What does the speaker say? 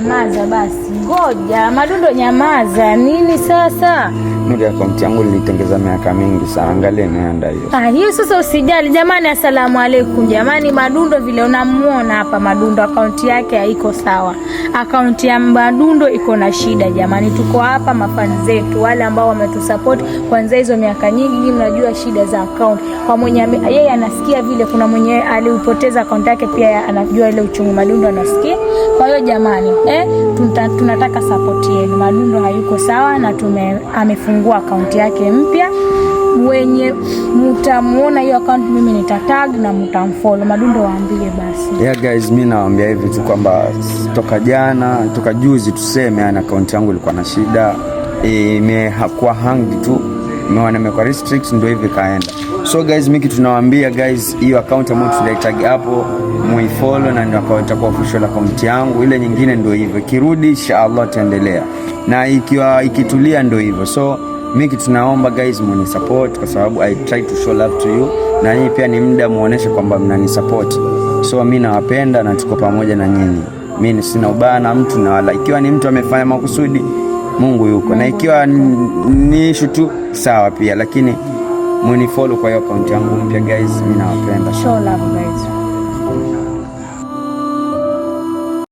Nyamaza basi, ngoja Madundo, nyamaza. Nini sasa? Ndio akaunti yangu nilitengeza miaka mingi sana, angalia imeenda hiyo. Hiyo sasa usijali jamani. Asalamu alaykum jamani. Madundo vile unamuona hapa, Madundo akaunti yake haiko sawa. Akaunti ya Madundo iko na shida jamani. Tuko hapa mafani zetu wale ambao wametusupport kwanza hizo miaka nyingi, mnajua shida za account. Kwa mwenye yeye anasikia vile kuna mwenye aliupoteza account yake pia anajua ile uchungu Madundo anasikia. Kwa hiyo jamani, tunataka support yenu. Madundo hayuko sawa na amefungua account yake mpya. Wenye mtamuona hiyo account mimi nitatag na mtamfollow. Madundo waambie basi. Yeah guys, mimi nawaambia hivi tu kwamba toka juzi tuseme account yangu ilikuwa na shida. Hakuwa hang tu. Nimekuwa restrict ndio hivi kaenda. So guys, mimi tunawaambia guys, hiyo account ambayo tunaitag hapo muifollow na ndio itakuwa official account yangu. Ile nyingine ndio hivyo. Kirudi inshallah taendelea. Na ikitulia ndio hivyo. So mimi tunaomba guys muni support kwa sababu I try to show love to you. Na nyinyi pia ni muda muoneshe kwamba mnani support. So mimi nawapenda na tuko pamoja na nyinyi. Mimi sina ubaya na mtu na wala ikiwa ni mtu amefanya makusudi Mungu yuko. Na ikiwa ni issue tu sawa pia, lakini muni follow kwa hiyo account yangu mpya guys. Mimi nawapenda. Show love guys.